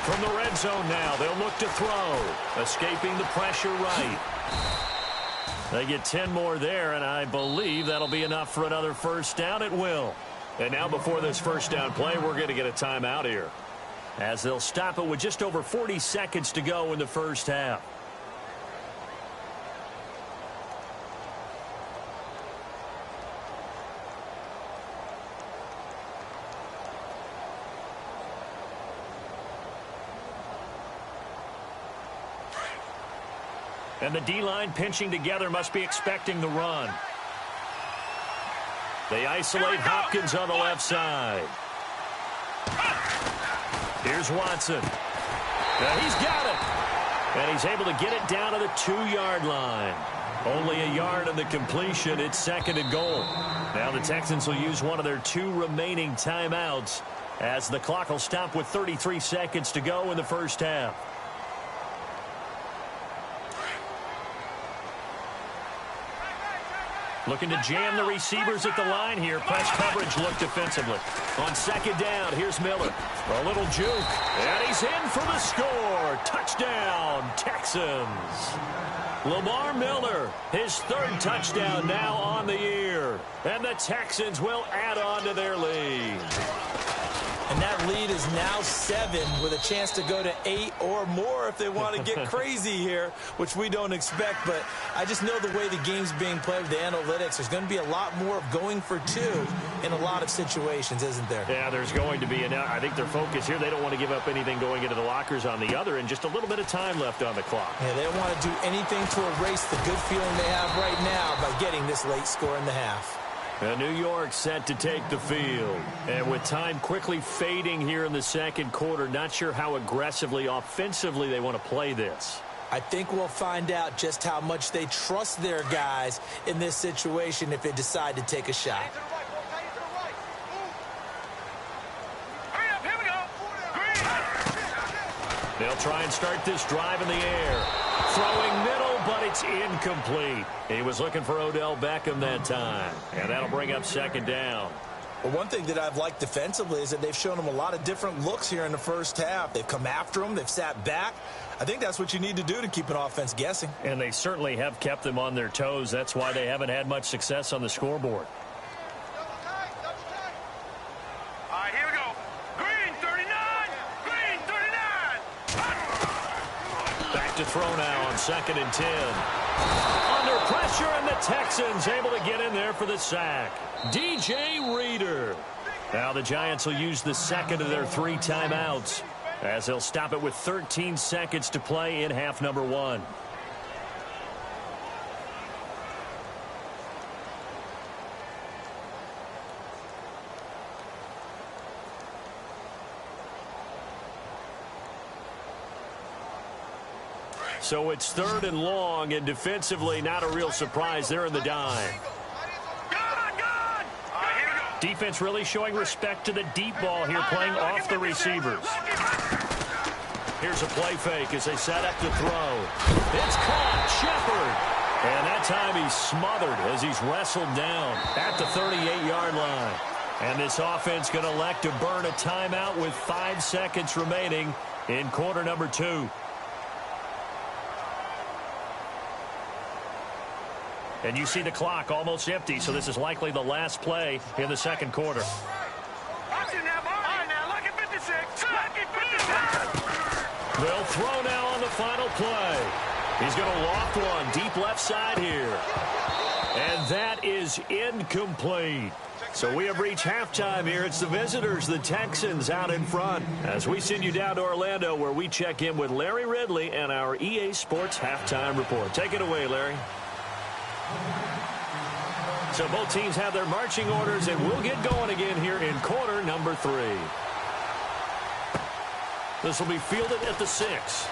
From the red zone now, they'll look to throw. Escaping the pressure right. They get 10 more there, and I believe that'll be enough for another first down. It will. And now before this first down play, we're going to get a timeout here, as they'll stop it with just over 40 seconds to go in the first half. And the D-line pinching together, must be expecting the run. They isolate Hopkins on the left side. Here's Watson. Now he's got it. And he's able to get it down to the 2-yard line. Only a yard on the completion. It's 2nd and goal. Now the Texans will use one of their 2 remaining timeouts, as the clock will stop with 33 seconds to go in the first half. Looking to jam the receivers at the line here. Press coverage look defensively. On 2nd down, here's Miller. A little juke. And he's in for the score. Touchdown, Texans. Lamar Miller, his 3rd touchdown now on the year. And the Texans will add on to their lead. And that lead is now 7 with a chance to go to 8 or more if they want to get crazy here, which we don't expect. But I just know the way the game's being played with the analytics, there's going to be a lot more of going for 2 in a lot of situations, isn't there? Yeah, there's going to be. And I think their focus here, they don't want to give up anything going into the lockers on the other, and just a little bit of time left on the clock. Yeah, they don't want to do anything to erase the good feeling they have right now by getting this late score in the half. And New York set to take the field. And with time quickly fading here in the second quarter, not sure how aggressively, offensively they want to play this. I think we'll find out just how much they trust their guys in this situation if they decide to take a shot. They'll try and start this drive in the air. Throwing middle, but it's incomplete. He was looking for Odell Beckham that time. And that'll bring up 2nd down. Well, one thing that I've liked defensively is that they've shown them a lot of different looks here in the first half. They've come after them. They've sat back. I think that's what you need to do to keep an offense guessing. And they certainly have kept them on their toes. That's why they haven't had much success on the scoreboard. To throw now on 2nd and 10. Under pressure, and the Texans able to get in there for the sack. DJ Reader. Now the Giants will use the 2nd of their 3 timeouts, as they'll stop it with 13 seconds to play in half number 1. So it's 3rd and long, and defensively not a real surprise. They're in the dime. Defense really showing respect to the deep ball here, playing off the receivers. Here's a play fake as they set up to throw. It's caught. Shepard. And that time he's smothered as he's wrestled down at the 38-yard line. And this offense going to elect to burn a timeout with 5 seconds remaining in quarter number 2. And you see the clock almost empty, so this is likely the last play in the second quarter. They'll throw now on the final play. He's going to loft one deep left side here. And that is incomplete. So we have reached halftime here. It's the visitors, the Texans, out in front, as we send you down to Orlando, where we check in with Larry Ridley and our EA Sports Halftime Report. Take it away, Larry. So both teams have their marching orders, and we'll get going again here in quarter number 3. This will be fielded at the 6.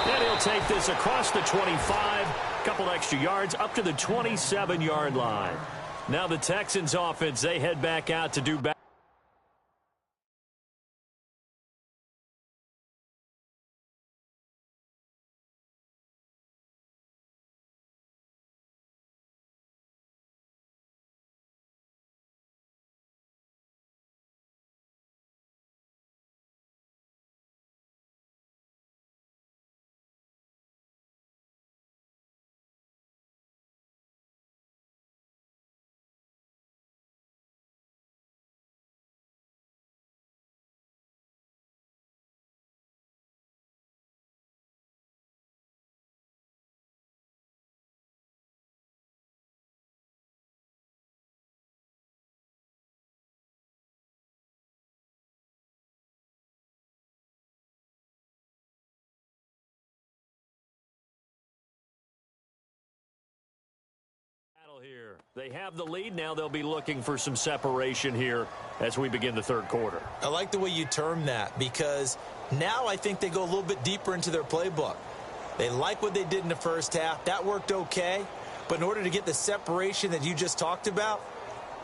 And he'll take this across the 25, a couple extra yards, up to the 27-yard line. Now the Texans offense, they head back out to do back. here. They have the lead. Now they'll be looking for some separation here as we begin the third quarter. I like the way you term that, because now I think they go a little bit deeper into their playbook. They like what they did in the first half. That worked okay. But in order to get the separation that you just talked about,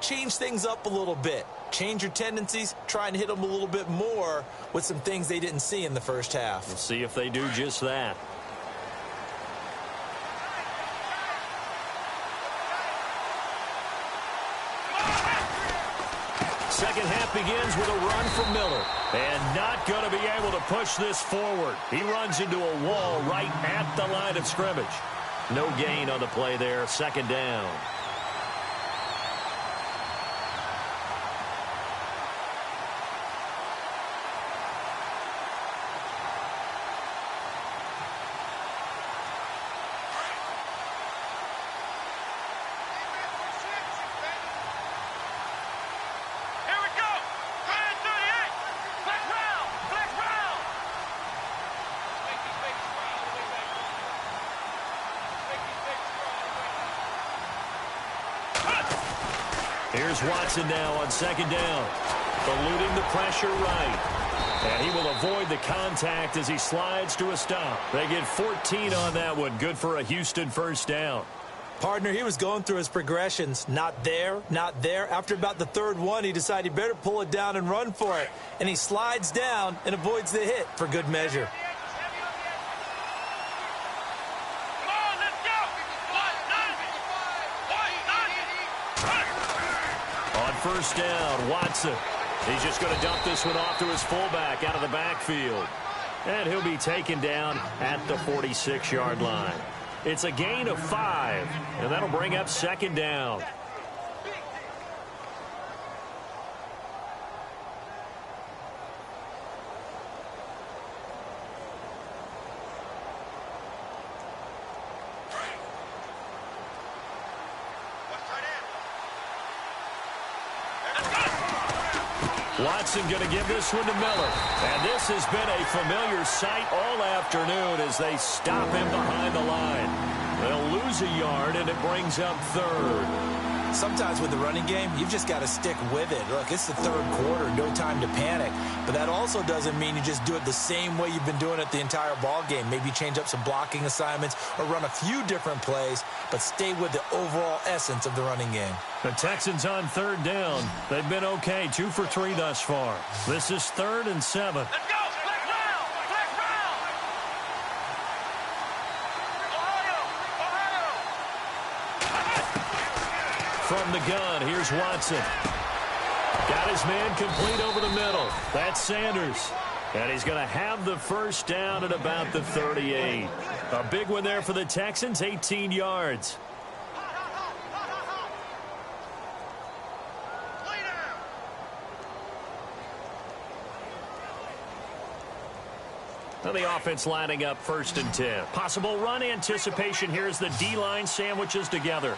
change things up a little bit. Change your tendencies. Try and hit them a little bit more with some things they didn't see in the first half. We'll see if they do just that. Second half begins with a run from Miller. And not going to be able to push this forward. He runs into a wall right at the line of scrimmage. No gain on the play there. Second down. Here's Watson now on second down. Eluding the pressure right. And he will avoid the contact as he slides to a stop. They get 14 on that one. Good for a Houston first down. Partner, he was going through his progressions. Not there, not there. After about the third one, he decided he better pull it down and run for it. And he slides down and avoids the hit for good measure. First down, Watson. He's just going to dump this one off to his fullback out of the backfield. And he'll be taken down at the 46-yard line. It's a gain of 5, and that'll bring up second down. Watson going to give this one to Miller. And this has been a familiar sight all afternoon as they stop him behind the line. They'll lose a yard, and it brings up third. Sometimes with the running game, you've just got to stick with it. Look, it's the third quarter, no time to panic. But that also doesn't mean you just do it the same way you've been doing it the entire ball game. Maybe change up some blocking assignments or run a few different plays, but stay with the overall essence of the running game. The Texans on third down. They've been okay, 2 for 3 thus far. This is 3rd and 7. Let's go! Flex round! Flex round! From the gun, here's Watson. Got his man complete over the middle. That's Sanders. And he's going to have the first down at about the 38. A big one there for the Texans, 18 yards. Now the offense lining up 1st and 10. Possible run anticipation here as the D-line sandwiches together.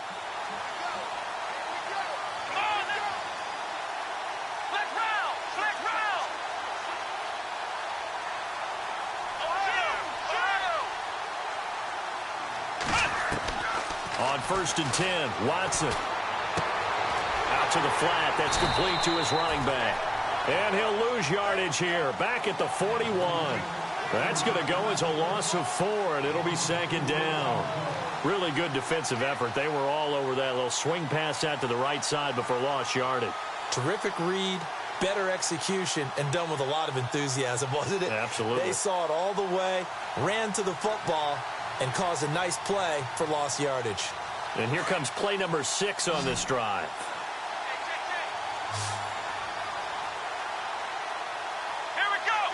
On 1st and 10, Watson. Out to the flat. That's complete to his running back. And he'll lose yardage here. Back at the 41. That's going to go as a loss of 4, and it'll be 2nd down. Really good defensive effort. They were all over that little swing pass out to the right side before lost yardage. Terrific read, better execution, and done with a lot of enthusiasm, wasn't it? Absolutely. They saw it all the way, ran to the football, and caused a nice play for lost yardage. And here comes play number 6 on this drive. Here we go!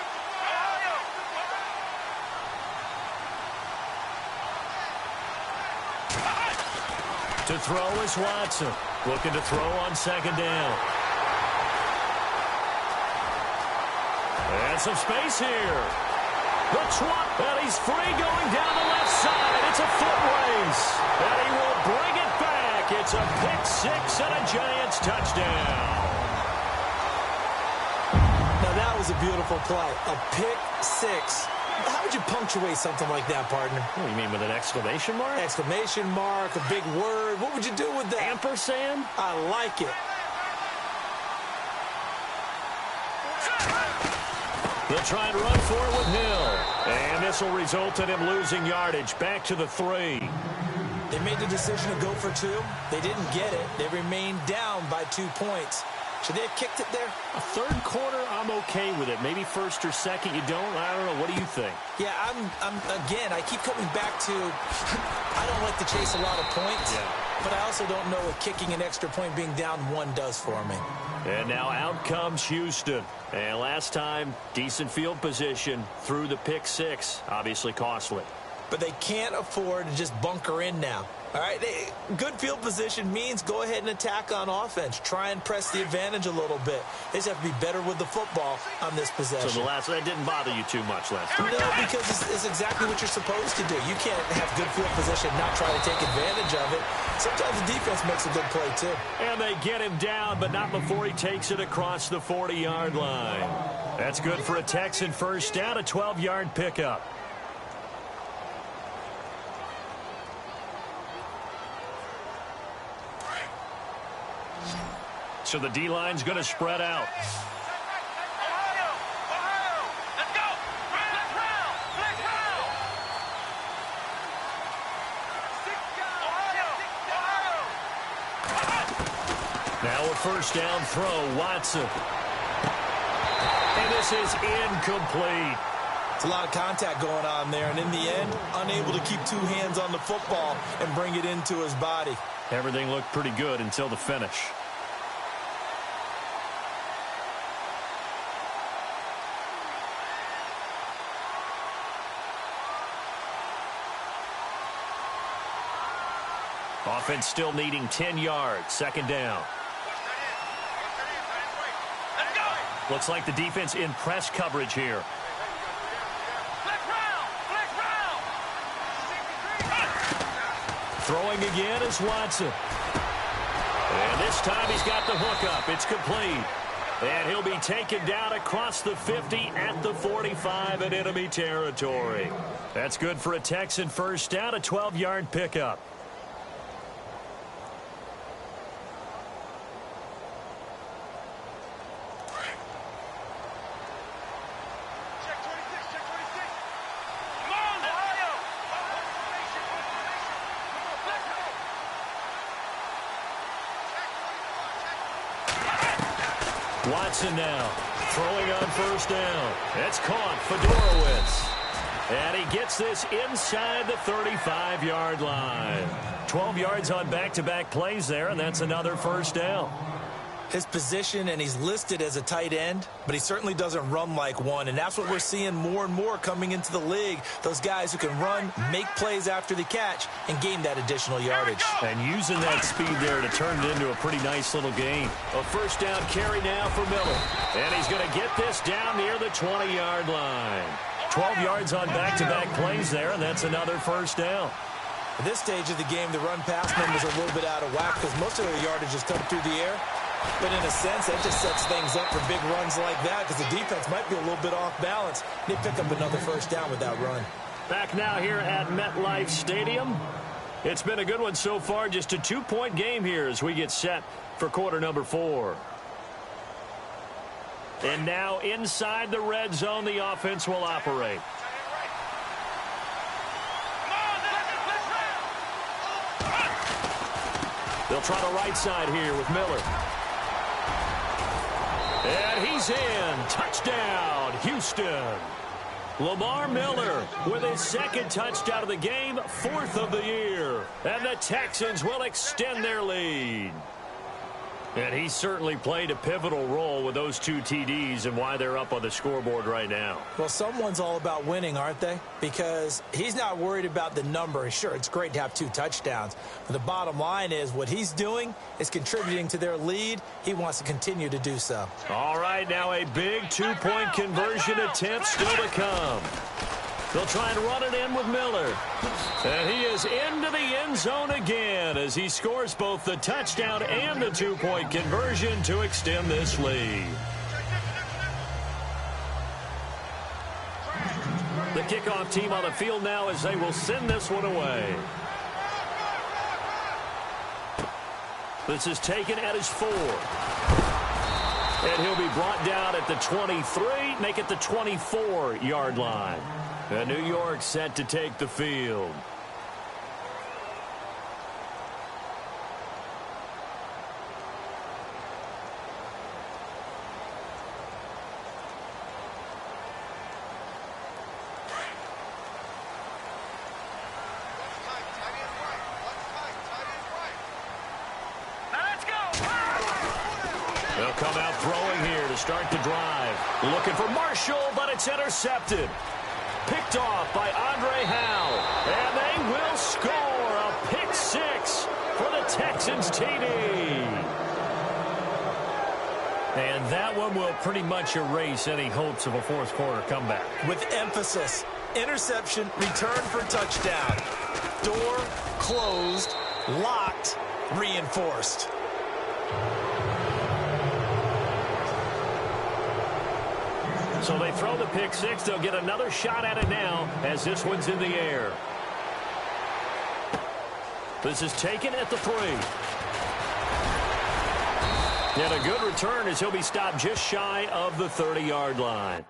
To throw is Watson. Looking to throw on 2nd down. And some space here. The trot, and he's free going down the left side. It's a foot race, and he will bring it back. It's a pick-6 and a Giants touchdown. Now that was a beautiful play. A pick-6 How would you punctuate something like that, partner? What do you mean, with an exclamation mark? Exclamation mark, a big word. What would you do with that? Ampersand? I like it. They'll try and run for it with Hill. And this will result in him losing yardage. Back to the 3. They made the decision to go for 2. They didn't get it. They remained down by 2 points. Should they have kicked it there? A third quarter, I'm okay with it. Maybe first or second, you don't. I don't know. What do you think? Yeah, again, I keep coming back to I don't like to chase a lot of points. Yeah. But I also don't know what kicking an extra point being down 1 does for me. And now out comes Houston. And last time, decent field position through the pick 6. Obviously costly. But they can't afford to just bunker in now. All right, good field position means go ahead and attack on offense. Try and press the advantage a little bit. They just have to be better with the football on this possession. So that didn't bother you too much last time? No, because it's exactly what you're supposed to do. You can't have good field position and not try to take advantage of it. Sometimes the defense makes a good play, too. And they get him down, but not before he takes it across the 40-yard line. That's good for a Texan first down, a 12-yard pickup. So the D-line's going to spread out. Ohio! Let's go! Flex round! Ohio! Now a first down throw, Watson. And this is incomplete. It's a lot of contact going on there, and in the end, unable to keep 2 hands on the football and bring it into his body. Everything looked pretty good until the finish. Offense still needing 10 yards. Second down. Let's go! Looks like the defense in press coverage here. Flex round! Throwing again is Watson. And this time he's got the hook up. It's complete. And he'll be taken down across the 50 at the 45 in enemy territory. That's good for a Texan first down, a 12-yard pickup. Watson now throwing on first down. It's caught for Dorowitz. And he gets this inside the 35-yard line. 12 yards on back-to-back plays there, and that's another first down. His position, and he's listed as a tight end, but he certainly doesn't run like one, and that's what we're seeing more and more coming into the league. Those guys who can run, make plays after the catch, and gain that additional yardage. And using that speed there to turn it into a pretty nice little game. A first down carry now for Miller. And he's going to get this down near the 20-yard line. 12 yards on back-to-back plays there, and that's another first down. At this stage of the game, the run-pass numbers are a little bit out of whack because most of their yardage has come through the air. But in a sense, that just sets things up for big runs like that because the defense might be a little bit off balance. They pick up another first down with that run. Back now here at MetLife Stadium. It's been a good one so far. Just a 2-point game here as we get set for quarter number 4. And now inside the red zone, the offense will operate. They'll try the right side here with Miller. And he's in. Touchdown, Houston. Lamar Miller with his second touchdown of the game, 4th of the year. And the Texans will extend their lead. And he certainly played a pivotal role with those 2 TDs and why they're up on the scoreboard right now. Well, someone's all about winning, aren't they? Because he's not worried about the number. Sure, it's great to have 2 touchdowns. But the bottom line is what he's doing is contributing to their lead. He wants to continue to do so. All right, now a big 2-point conversion attempt still to come. They'll try and run it in with Miller. And he is into the end zone again as he scores both the touchdown and the 2-point conversion to extend this lead. The kickoff team on the field now as they will send this one away. This is taken at his 4. And he'll be brought down at the 23, make it the 24-yard line. And New York set to take the field. They'll come out throwing here to start the drive. Looking for Marshall, but it's intercepted. Picked off by Andre Howe. And they will score a pick 6 for the Texans TD. And that one will pretty much erase any hopes of a fourth quarter comeback. With emphasis, interception, return for touchdown. Door closed, locked, reinforced. So they throw the pick 6. They'll get another shot at it now as this one's in the air. This is taken at the 3. And a good return as he'll be stopped just shy of the 30-yard line.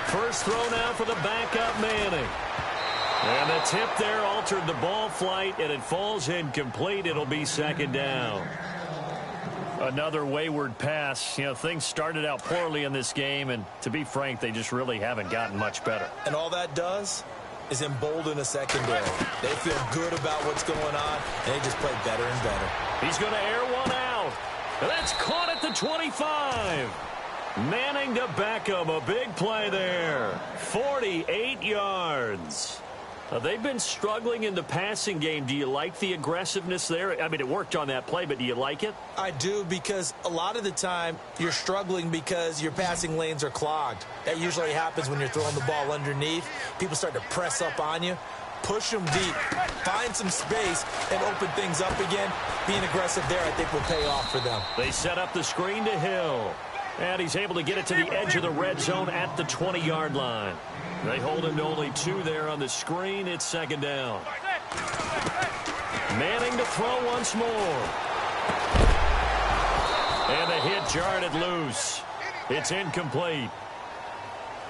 First throw now for the backup Manning. And the tip there altered the ball flight, and it falls incomplete. It'll be second down. Another wayward pass. You know, things started out poorly in this game, and to be frank, they just really haven't gotten much better. And all that does is embolden a secondary. They feel good about what's going on, and they just play better and better. He's going to air one out. And that's caught at the 25. Manning to Beckham, a big play there. 48 yards. They've been struggling in the passing game. Do you like the aggressiveness there? I mean, it worked on that play, but do you like it? I do, because a lot of the time you're struggling because your passing lanes are clogged. That usually happens when you're throwing the ball underneath. People start to press up on you. Push them deep. Find some space and open things up again. Being aggressive there, I think, will pay off for them. They set up the screen to Hill. And he's able to get it to the edge of the red zone at the 20-yard line. They hold him to only 2 there on the screen. It's second down. Manning to throw once more. And the hit jarred it loose. It's incomplete.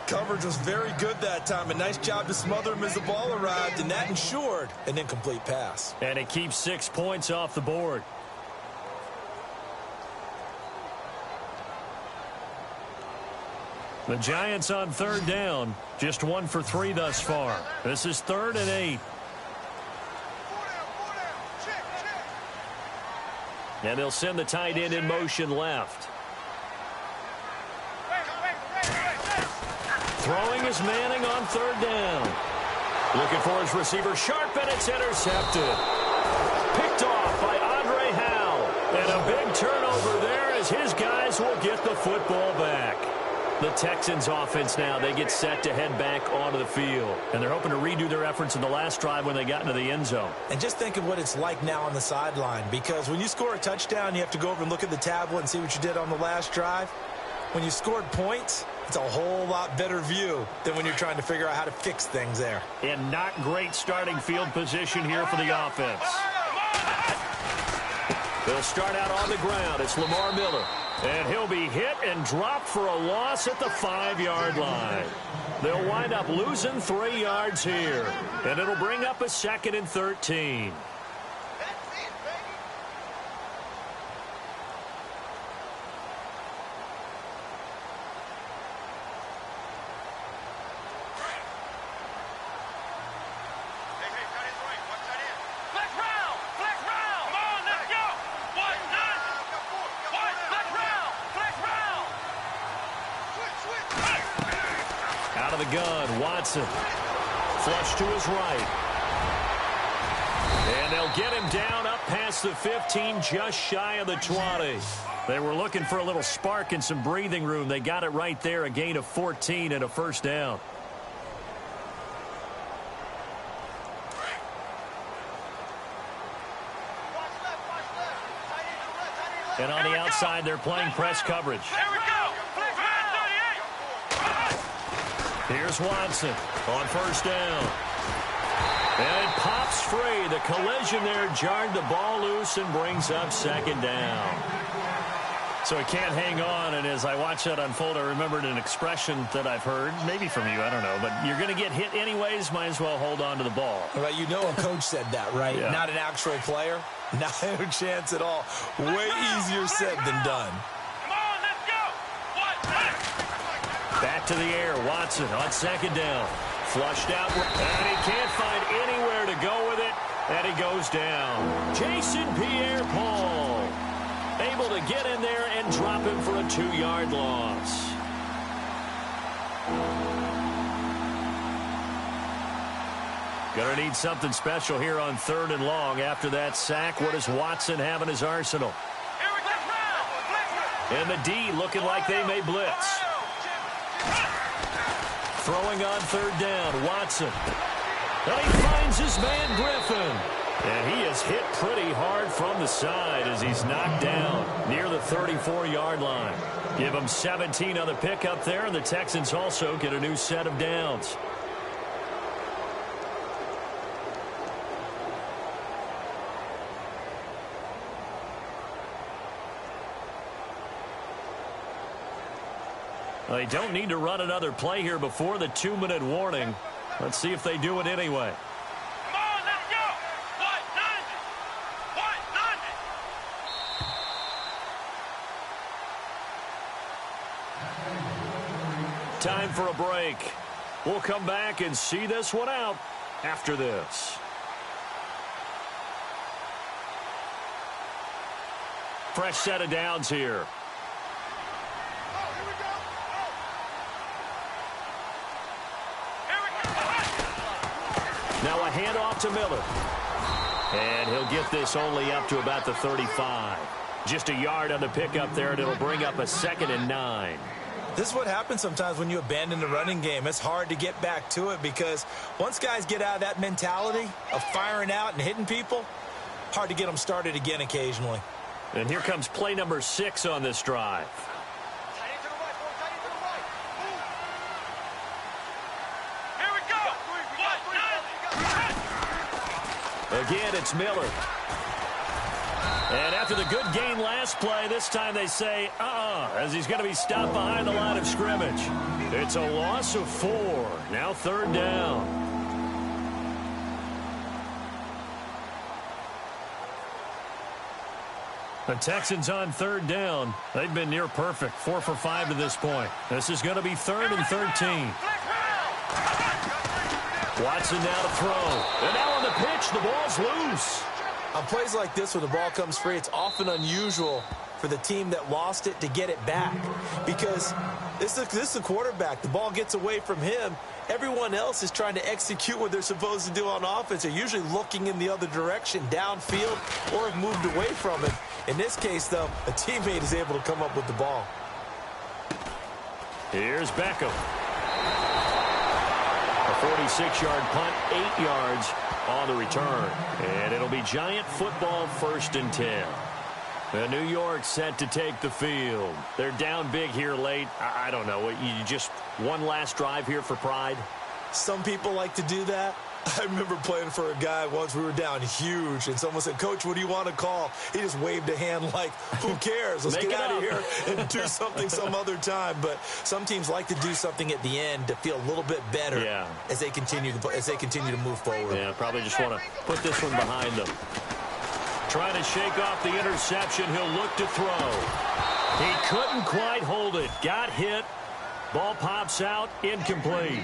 Coverage was very good that time. A nice job to smother him as the ball arrived, and that ensured an incomplete pass. And it keeps 6 points off the board. The Giants on third down, just 1 for 3 thus far. This is 3rd and 8. And they'll send the tight end in motion left. Throwing is Manning on 3rd down. Looking for his receiver Sharp, and it's intercepted. Picked off by Andre Howe. And a big turnover there as his guys will get the football back. The Texans offense now, they get set to head back onto the field. And they're hoping to redo their efforts in the last drive when they got into the end zone. And just think of what it's like now on the sideline, because when you score a touchdown, you have to go over and look at the tablet and see what you did on the last drive. When you scored points, it's a whole lot better view than when you're trying to figure out how to fix things there. And not great starting field position here for the offense. They'll start out on the ground. It's Lamar Miller. And he'll be hit and dropped for a loss at the 5-yard line. They'll wind up losing 3 yards here. And it'll bring up a 2nd and 13. Out of the gun, Watson. Flush to his right. And they'll get him down up past the 15, just shy of the 20. They were looking for a little spark and some breathing room. They got it right there, a gain of 14 and a first down. And on the outside, they're playing press coverage. Here we go. Here's Watson on first down. And it pops free. The collision there jarred the ball loose and brings up 2nd down. So he can't hang on, and as I watch that unfold, I remembered an expression that I've heard, maybe from you, I don't know, but you're going to get hit anyways, might as well hold on to the ball. Right, you know a coach said that, right? Yeah. Not an actual player. Not a chance at all. Way easier said than done. Come on, let's go. Back to the air, Watson on 2nd down. Flushed out, and he can't find anywhere to go with it, and he goes down. Jason Pierre-Paul able to get in there and drop him for a 2-yard loss. Gonna need something special here on 3rd and long. After that sack, what does Watson have in his arsenal? And the D looking like they may blitz. Throwing on 3rd down, Watson. And he finds his man Griffin. And he is hit pretty hard from the side as he's knocked down near the 34-yard line. Give him 17 on the pickup there, and the Texans also get a new set of downs. They don't need to run another play here before the 2-minute warning. Let's see if they do it anyway. Come on, let's go. What? Time for a break. We'll come back and see this one out after this. Fresh set of downs here. Now a handoff to Miller. And he'll get this only up to about the 35. Just a yard on the pickup there, and it'll bring up a 2nd and 9. This is what happens sometimes when you abandon the running game. It's hard to get back to it because once guys get out of that mentality of firing out and hitting people, hard to get them started again occasionally. And here comes play number 6 on this drive. Again, it's Miller. And after the good gain last play, this time they say, as he's going to be stopped behind the line of scrimmage. It's a loss of 4. Now 3rd down. The Texans on 3rd down. They've been near perfect, 4 for 5 to this point. This is going to be 3rd and 13. Watson now to throw. And now on the pitch, the ball's loose. On plays like this where the ball comes free, it's often unusual for the team that lost it to get it back. Because this is a quarterback. The ball gets away from him. Everyone else is trying to execute what they're supposed to do on offense. They're usually looking in the other direction, downfield, or have moved away from it. In this case, though, a teammate is able to come up with the ball. Here's Beckham. A 46-yard punt, 8 yards on the return. And it'll be Giant football, 1st and 10. And New York set to take the field. They're down big here late. I don't know. You just one last drive here for pride? Some people like to do that. I remember playing for a guy once. We were down huge, and someone said, "Coach, what do you want to call?" He just waved a hand like, who cares? Let's get out of here and do something some other time. But some teams like to do something at the end to feel a little bit better as they continue to move forward. Yeah, probably just want to put this one behind them. Trying to shake off the interception. He'll look to throw. He couldn't quite hold it. Got hit. Ball pops out. Incomplete.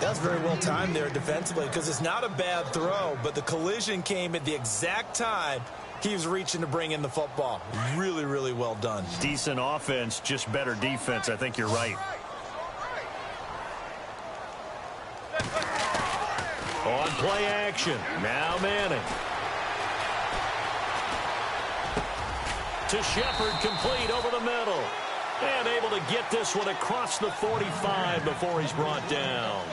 That was very well timed there defensively because it's not a bad throw, but the collision came at the exact time he was reaching to bring in the football. Really, really well done. Decent offense, just better defense. I think you're right. On play action. Now Manning. To Shepard, complete over the middle. And able to get this one across the 45 before he's brought down.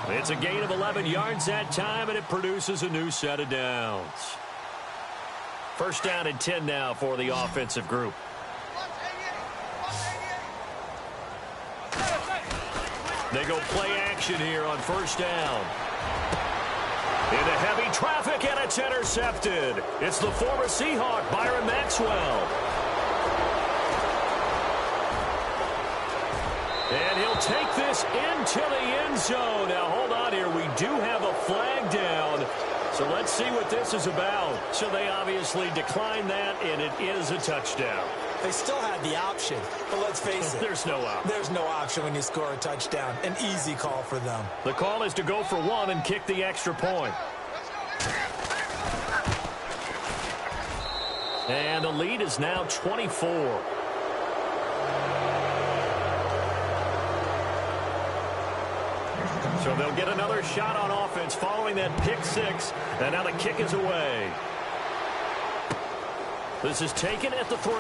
It's a gain of 11 yards that time, and it produces a new set of downs. First down and 10 now for the offensive group. They go play action here on first down. Into heavy traffic, and it's intercepted. It's the former Seahawk, Byron Maxwell. And he'll take this into the end zone. Now, hold on here. We do have a flag down. So let's see what this is about. So they obviously declined that, and it is a touchdown. They still had the option, but let's face it. There's no option. There's no option when you score a touchdown. An easy call for them. The call is to go for one and kick the extra point. And the lead is now 24. So they'll get another shot on offense following that pick six. And now the kick is away. This is taken at the 3.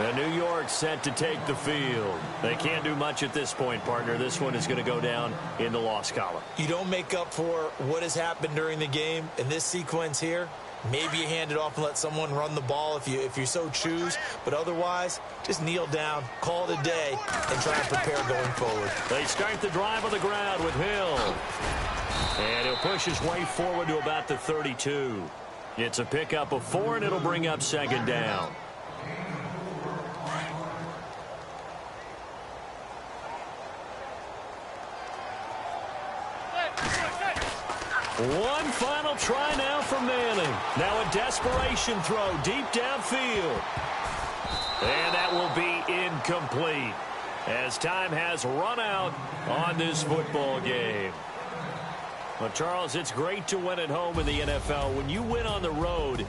And New York set to take the field. They can't do much at this point, partner. This one is going to go down in the loss column. You don't make up for what has happened during the game in this sequence here. Maybe you hand it off and let someone run the ball if you so choose. But otherwise, just kneel down, call it a day, and try and prepare going forward. They start the drive on the ground with Hill. And he'll push his way forward to about the 32. It's a pickup of 4, and it'll bring up second down. One final try now for Manning. Now a desperation throw deep downfield. And that will be incomplete as time has run out on this football game. Well, Charles, it's great to win at home in the NFL. When you win on the road,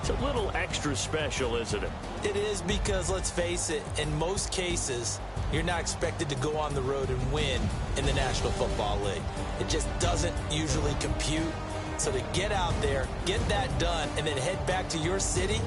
it's a little extra special, isn't it? It is because, let's face it, in most cases, you're not expected to go on the road and win in the National Football League. It just doesn't usually compute. So to get out there, get that done, and then head back to your city,